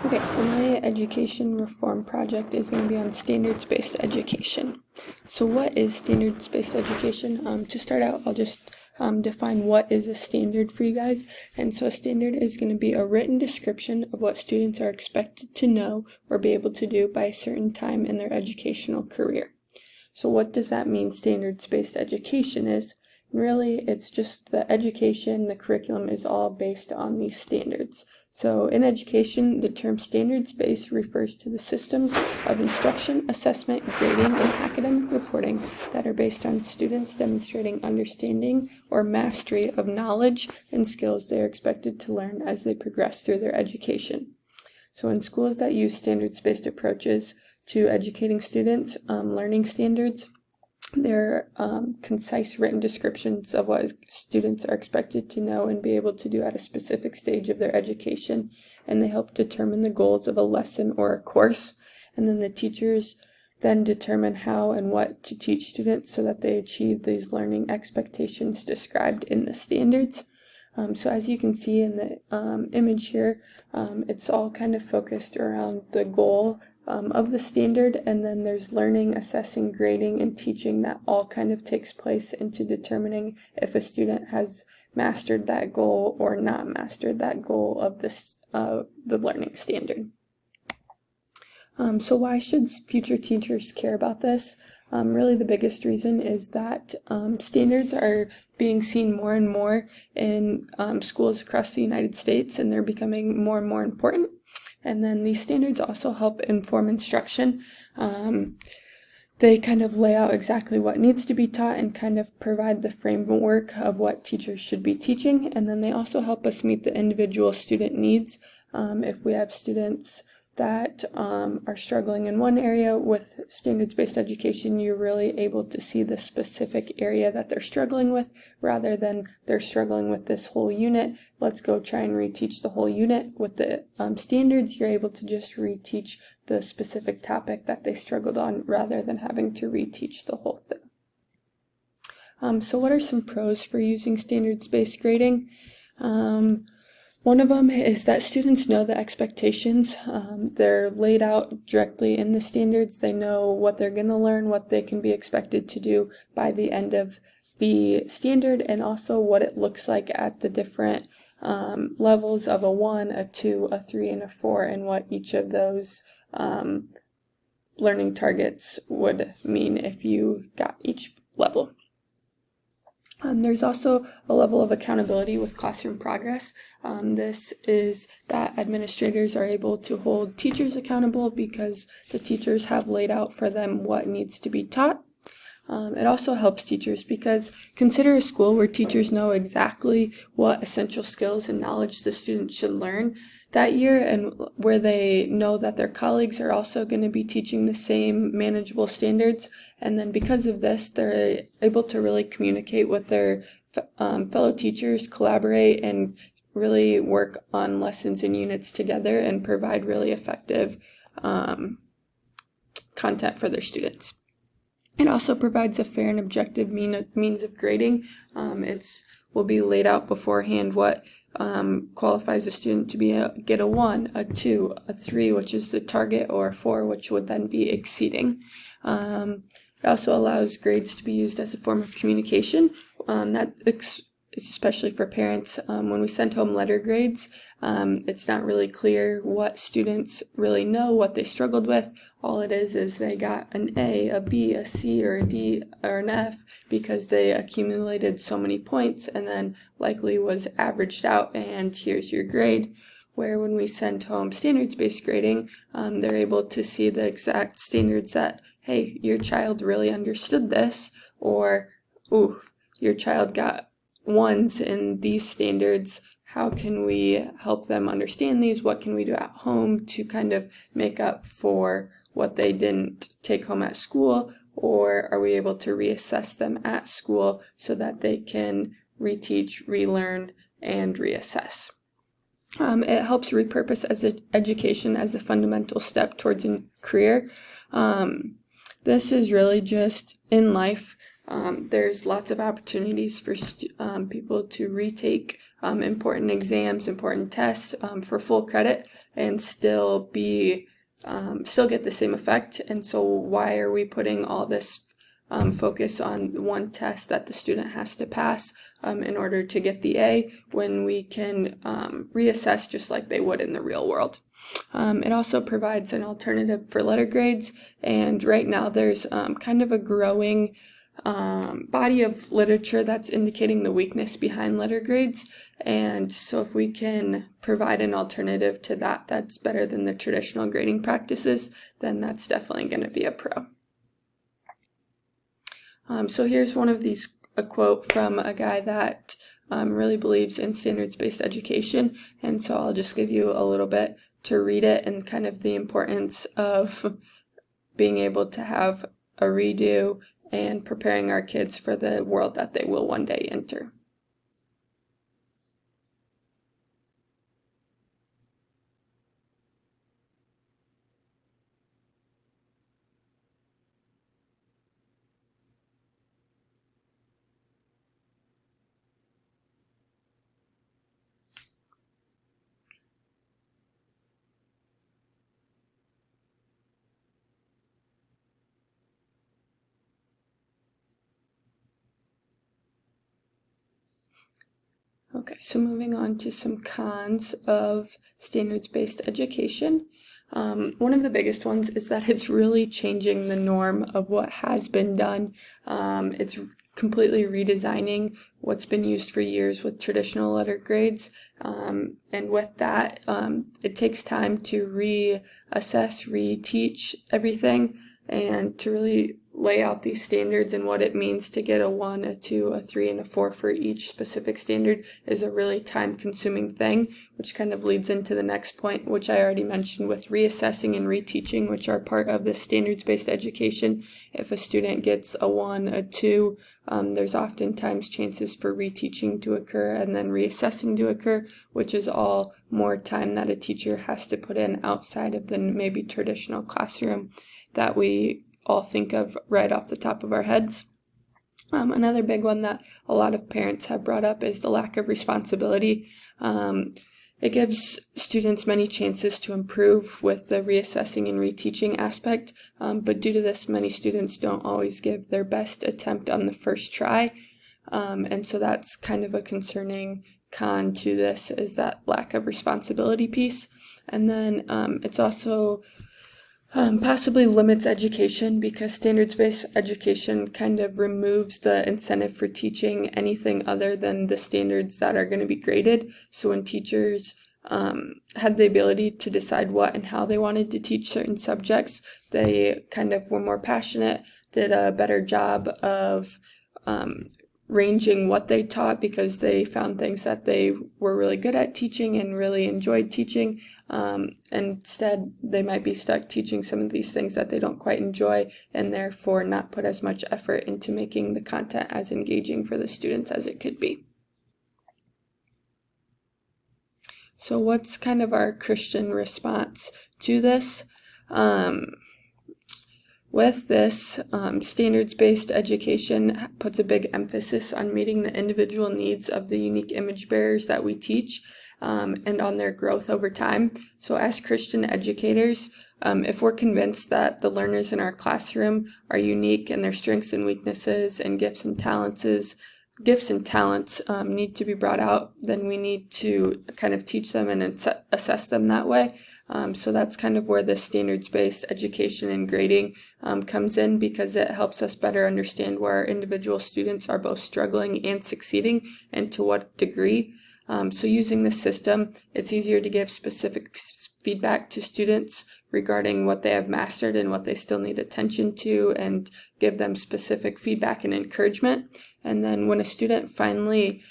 Okay, so my education reform project is going to be on standards-based education. So what is standards-based education? To start out, I'll just define what is a standard for you guys. And so a standard is going to be a written description of what students are expected to know or be able to do by a certain time in their educational career. So what does that mean standards-based education is? Really, it's just the education, the curriculum is all based on these standards. So in education, the term standards-based refers to the systems of instruction, assessment, grading, and academic reporting that are based on students demonstrating understanding or mastery of knowledge and skills they are expected to learn as they progress through their education. So in schools that use standards-based approaches to educating students, learning standards, they're concise written descriptions of what students are expected to know and be able to do at a specific stage of their education, and they help determine the goals of a lesson or a course. And then the teachers then determine how and what to teach students so that they achieve these learning expectations described in the standards. So as you can see in the image here, it's all kind of focused around the goal of the standard, and then there's learning, assessing, grading, and teaching that all kind of takes place into determining if a student has mastered that goal or not mastered that goal of the learning standard. So why should future teachers care about this? Really the biggest reason is that standards are being seen more and more in schools across the United States, and they're becoming more and more important. And then these standards also help inform instruction. They kind of lay out exactly what needs to be taught and kind of provide the framework of what teachers should be teaching. And then they also help us meet the individual student needs. If we have students that are struggling in one area with standards-based education, you're really able to see the specific area that they're struggling with rather than they're struggling with this whole unit. Let's go try and reteach the whole unit. With the standards, you're able to just reteach the specific topic that they struggled on rather than having to reteach the whole thing. So what are some pros for using standards-based grading? One of them is that students know the expectations. They're laid out directly in the standards. They know what they're going to learn, what they can be expected to do by the end of the standard, and also what it looks like at the different levels of a 1, a 2, a 3, and a 4, and what each of those learning targets would mean if you got each level. There's also a level of accountability with classroom progress. This is that administrators are able to hold teachers accountable because the teachers have laid out for them what needs to be taught. It also helps teachers because consider a school where teachers know exactly what essential skills and knowledge the students should learn that year, and where they know that their colleagues are also going to be teaching the same manageable standards. And then because of this, they're able to really communicate with their fellow teachers, collaborate, and really work on lessons and units together and provide really effective content for their students. It also provides a fair and objective means of grading. It will be laid out beforehand what qualifies a student to get a 1, a 2, a 3, which is the target, or a 4, which would then be exceeding. It also allows grades to be used as a form of communication. Especially for parents, when we send home letter grades, it's not really clear what students really know, what they struggled with. All it is they got an A, a B, a C, or a D, or an F because they accumulated so many points and then likely was averaged out, and here's your grade. Where when we send home standards-based grading, they're able to see the exact standards that, hey, your child really understood this, or, ooh, your child got 1s in these standards. How can we help them understand these? What can we do at home to kind of make up for what they didn't take home at school? Or are we able to reassess them at school so that they can reteach, relearn, and reassess? It helps repurpose education as a fundamental step towards a career. This is really just in life. There's lots of opportunities for people to retake important exams, important tests for full credit and still get the same effect. And so why are we putting all this focus on one test that the student has to pass in order to get the A when we can reassess just like they would in the real world? It also provides an alternative for letter grades, and right now there's kind of a growing body of literature that's indicating the weakness behind letter grades, and so if we can provide an alternative to that that's better than the traditional grading practices, then that's definitely going to be a pro. So here's a quote from a guy that really believes in standards-based education, and so I'll just give you a little bit to read it and kind of the importance of being able to have a redo and preparing our kids for the world that they will one day enter. Okay, so moving on to some cons of standards-based education. One of the biggest ones is that it's really changing the norm of what has been done. It's completely redesigning what's been used for years with traditional letter grades. And with that, it takes time to reassess, reteach everything, and to really lay out these standards and what it means to get a 1, a 2, a 3, and a 4 for each specific standard is a really time-consuming thing, which kind of leads into the next point, which I already mentioned with reassessing and reteaching, which are part of the standards-based education. If a student gets a 1, a 2, there's oftentimes chances for reteaching to occur and then reassessing to occur, which is all more time that a teacher has to put in outside of the maybe traditional classroom that we all think of right off the top of our heads. Another big one that a lot of parents have brought up is the lack of responsibility. It gives students many chances to improve with the reassessing and reteaching aspect, but due to this, many students don't always give their best attempt on the first try, and so that's kind of a concerning con to this, is that lack of responsibility piece. And then it's also possibly limits education, because standards-based education kind of removes the incentive for teaching anything other than the standards that are going to be graded. So when teachers had the ability to decide what and how they wanted to teach certain subjects, they kind of were more passionate, did a better job of ranging what they taught, because they found things that they were really good at teaching and really enjoyed teaching. Instead, they might be stuck teaching some of these things that they don't quite enjoy, and therefore not put as much effort into making the content as engaging for the students as it could be. So what's kind of our Christian response to this? With this, standards-based education puts a big emphasis on meeting the individual needs of the unique image bearers that we teach, and on their growth over time. So as Christian educators, if we're convinced that the learners in our classroom are unique and their strengths and weaknesses and gifts and talents need to be brought out, then we need to kind of teach them and assess them that way. So that's kind of where the standards-based education and grading comes in, because it helps us better understand where our individual students are both struggling and succeeding, and to what degree. So using this system, it's easier to give specific feedback to students regarding what they have mastered and what they still need attention to, and give them specific feedback and encouragement. And then when a student finally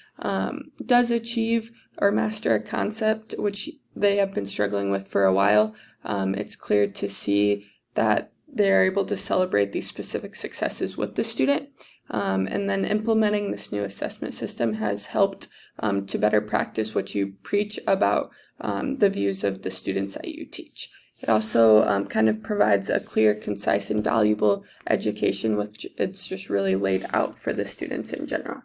does achieve or master a concept which they have been struggling with for a while, it's clear to see that they're able to celebrate these specific successes with the student. And then implementing this new assessment system has helped to better practice what you preach about the views of the students that you teach. It also kind of provides a clear, concise, and valuable education, which it's just really laid out for the students in general.